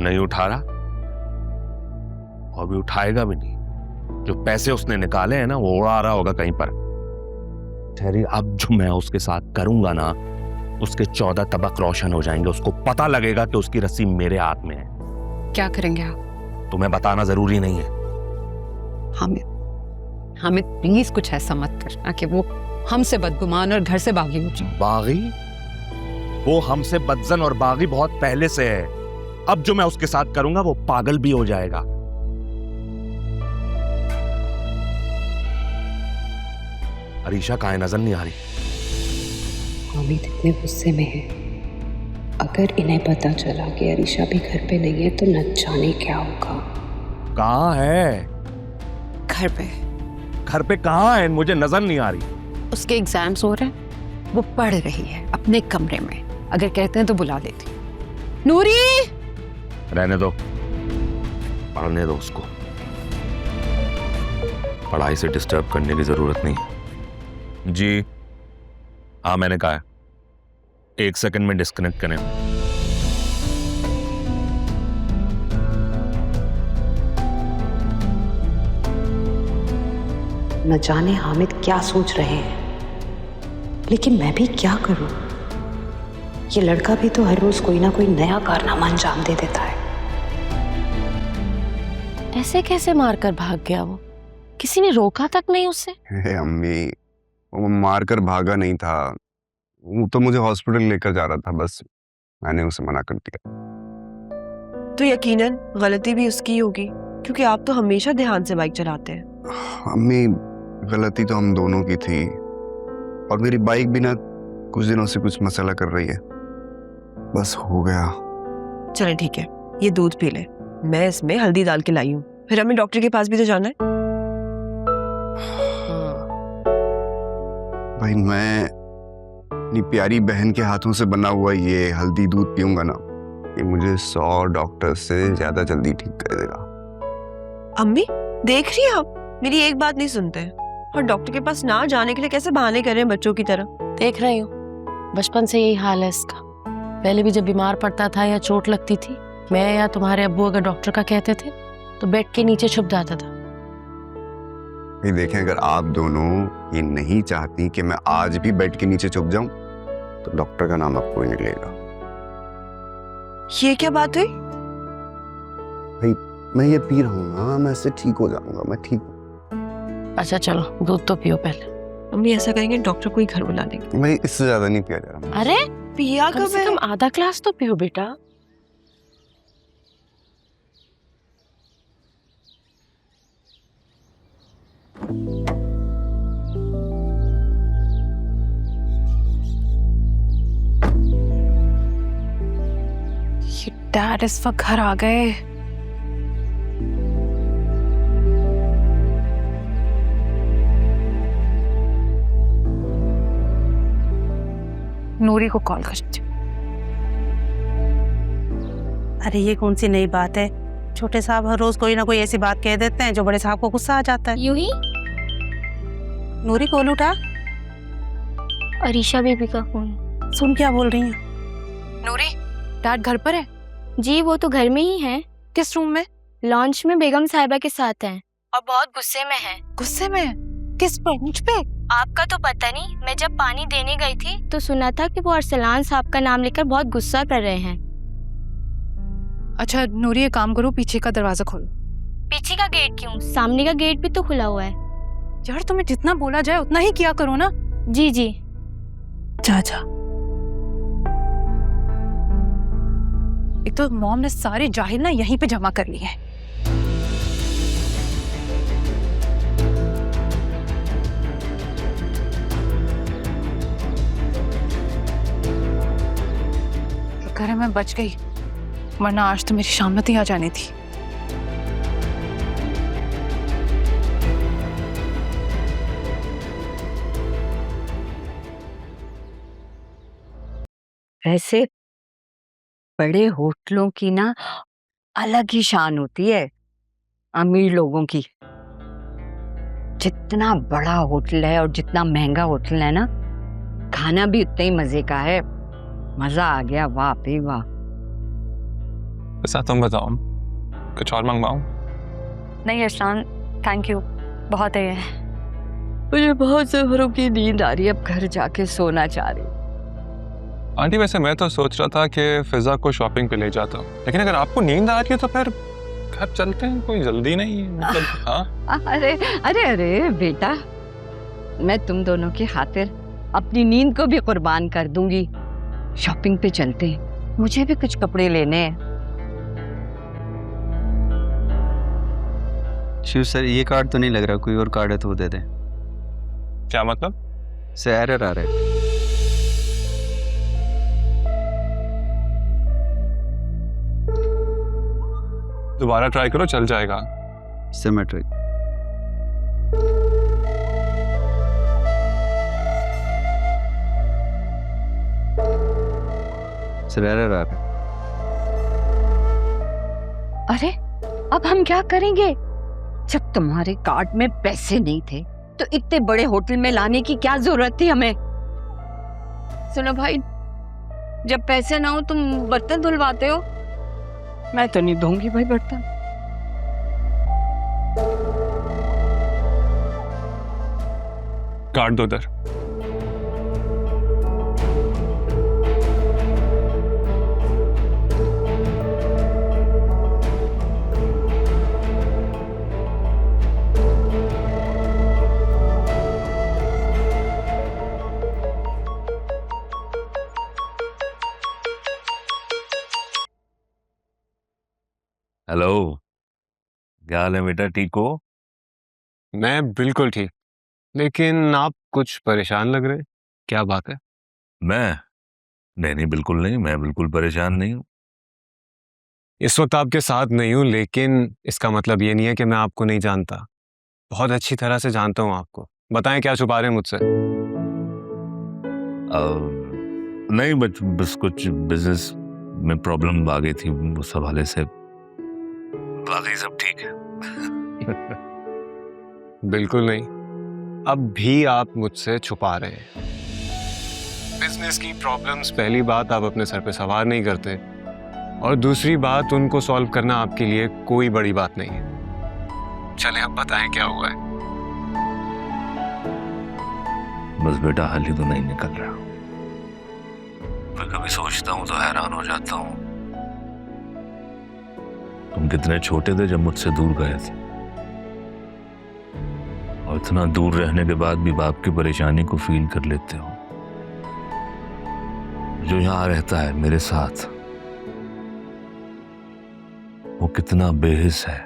नहीं उठा रहा और भी उठाएगा भी नहीं। जो पैसे उसने निकाले हैं ना वो उड़ा रहा होगा कहीं पर। ठहरी, अब जो मैं उसके साथ करूंगा ना, उसके 14 तबक रोशन हो जाएंगे। उसको पता लगेगा कि उसकी रस्सी मेरे हाथ में है। क्या करेंगे आप? तुम्हें बताना जरूरी नहीं है। हामिद प्लीज कुछ ऐसा मत करना कि वो हमसे बदगुमान और घर से बागी हो जाए। बागी? वो हमसे बदजन और बागी बहुत पहले से है। अब जो मैं उसके साथ करूंगा वो पागल भी हो जाएगा। अरीशा कहाँ है? नजर नहीं आ रही। हामिद इतने गुस्से में है, अगर इन्हें पता चला कि अरीशा भी घर पे नहीं है तो न जाने क्या होगा। कहाँ है? घर पे। घर पे कहाँ है? मुझे नजर नहीं आ रही। उसके एग्जाम्स हो रहे हैं, वो पढ़ रही है अपने कमरे में। अगर कहते हैं तो बुला लेती। नूरी! रहने दो, पढ़ने दो उसको। पढ़ाई से डिस्टर्ब करने की जरूरत नहीं है। जी हाँ, मैंने कहा है 1 सेकंड में डिस्कनेक्ट करें। न जाने हामिद क्या सोच रहे हैं, लेकिन मैं भी क्या करूं? ये लड़का भी तो हर रोज कोई ना कोई नया कारनामा अंजाम दे देता है। ऐसे कैसे मारकर भाग गया वो? किसी ने रोका तक नहीं उसे? अम्मी, वो मारकर भागा नहीं था, वो तो मुझे हॉस्पिटल लेकर जा रहा था, बस मैंने उसे मना कर दिया। तो यकीनन गलती भी उसकी होगी, क्योंकि आप तो हमेशा ध्यान से बाइक चलाते हैं। अम्मी, गलती तो हम दोनों की थी, और मेरी बाइक भी ना कुछ दिनों से कुछ मसला कर रही है, बस हो गया। चले ठीक है, ये दूध पी ले, मैं इसमें हल्दी डाल के लाई हूँ। फिर हमें डॉक्टर के पास भी तो जाना है। भाई, मैं अपनी प्यारी बहन के हाथों से बना हुआ ये हल्दी दूध पीऊंगा ना, ये मुझे 100 डॉक्टर से ज्यादा जल्दी ठीक कर देगा। अम्मी देख रही हैं आप, मेरी एक बात नहीं सुनते हैं, और डॉक्टर के पास ना जाने के लिए कैसे बहाने कर रहे हैं बच्चों की तरह। देख रही हूँ, बचपन से यही हाल है इसका। पहले भी जब बीमार पड़ता था या चोट लगती थी, मैं या तुम्हारे अब्बू अगर डॉक्टर का कहते थे तो बेड के नीचे छुप जाता था। ये देखें, अगर आप दोनों ये नहीं चाहती कि मैं आज भी बेड के नीचे छुप जाऊं, तो डॉक्टर का नाम आपको ही नहीं लेगा। ये क्या बात हुई? भाई, मैं ये पी रहा हूँ ना, मैं इससे ठीक हो जाऊंगा, मैं ठीक हूँ। अच्छा चलो, दूध तो पियो पहले। अम्मी ऐसा करेंगे डॉक्टर को ही घर बुला लेंगे। भाई, इससे ज्यादा नहीं पिया जा रहा। अरे पिया कम कब से है? कम आधा ग्लास तो पियो बेटा। डैड इस वक्त घर आ गए। नूरी को कॉल करती हूँ। अरे ये कौन सी नई बात है? छोटे साहब हर रोज कोई ना कोई ऐसी बात कह देते हैं जो बड़े साहब को गुस्सा आ जाता है। यूं ही नूरी, कॉल उठा। अरीशा बेबी का फोन। सुन, क्या बोल रही हैं? नूरी, डैड घर पर है? जी वो तो घर में ही है। किस रूम में? लॉन्च में बेगम साहिबा के साथ हैं और बहुत गुस्से में हैं। गुस्से में? किस पर? मुझ पे? आपका तो पता नहीं, मैं जब पानी देने गई थी तो सुना था कि वो अरसलान साहब का नाम लेकर बहुत गुस्सा कर रहे हैं। अच्छा नूरी, एक काम करो, पीछे का दरवाजा खोलो। पीछे का गेट क्यों? सामने का गेट भी तो खुला हुआ है। यार तुम्हें जितना बोला जाए उतना ही किया करो ना। जी जी। जा जा। एक तो मॉम ने सारे जाहिल ना यहीं पे जमा कर लिए हैं। शुक्र है मैं बच गई, वरना आज तो मेरी शामत ही आ जानी थी। वैसे बड़े होटलों की ना अलग ही शान होती है अमीर लोगों की। जितना बड़ा होटल है और जितना महंगा होटल है ना, खाना भी उतना ही मजे का है। मजा आ गया, वाह भाई वाह। ऐसा तुम बताओ, कुछ और मंगवाऊं? नहीं अरसान, थैंक यू, बहुत है। मुझे बहुत जोरों की नींद आ रही है, अब घर जाके सोना चाह रही हूँ। आंटी वैसे मैं तो सोच रहा था कि फिजा को शॉपिंग पे ले जाता हूँ, लेकिन अगर आपको नींद आ रही है तो फिर घर चलते हैं, कोई जल्दी नहीं है मतलब। हाँ अरे अरे अरे बेटा, मैं तुम दोनों की खातिर अपनी नींद को भी कुर्बान कर दूंगी। शॉपिंग पे चलते हैं, मुझे भी कुछ कपड़े लेने हैं। शिव सर, ये कार्ड तो नहीं लग रहा, कोई और कार्ड है तो वो दे दे। क्या मतलब? से एरर आ रहा है। दोबारा ट्राई करो, चल जाएगा। सिमेट्रिक। सर एरर आ रहा है। अरे अब हम क्या करेंगे? जब तुम्हारे कार्ड में पैसे नहीं थे तो इतने बड़े होटल में लाने की क्या जरूरत थी हमें? सुनो भाई, जब पैसे ना हो तुम बर्तन धुलवाते हो, मैं तो नहीं धोऊंगी भाई बर्तन। कार्ड दो उधर। हेलो, क्या हाल है बेटा, ठीक हो? मैं बिल्कुल ठीक, लेकिन आप कुछ परेशान लग रहे हैं, क्या बात है? मैं नहीं, बिल्कुल नहीं, मैं बिल्कुल परेशान नहीं हूँ। इस वक्त आपके साथ नहीं हूं, लेकिन इसका मतलब ये नहीं है कि मैं आपको नहीं जानता। बहुत अच्छी तरह से जानता हूं आपको। बताएं, क्या छुपा रहे हैं मुझसे? नहीं, बस कुछ बिजनेस में प्रॉब्लम आ गई थी, उस हवाले से। बाकी सब ठीक है। बिल्कुल नहीं, अब भी आप मुझसे छुपा रहे हैं। बिजनेस की प्रॉब्लम्स पहली बात आप अपने सर पे सवार नहीं करते, और दूसरी बात उनको सॉल्व करना आपके लिए कोई बड़ी बात नहीं है। चलें अब बताएं क्या हुआ है। बस बेटा, हाल ही तो नहीं निकल रहा। मैं कभी सोचता हूँ तो हैरान हो जाता हूँ, तुम कितने छोटे थे जब मुझसे दूर गए थे, और इतना दूर रहने के बाद भी बाप की परेशानी को फील कर लेते हो। जो यहाँ रहता है मेरे साथ, वो कितना बेहिस है।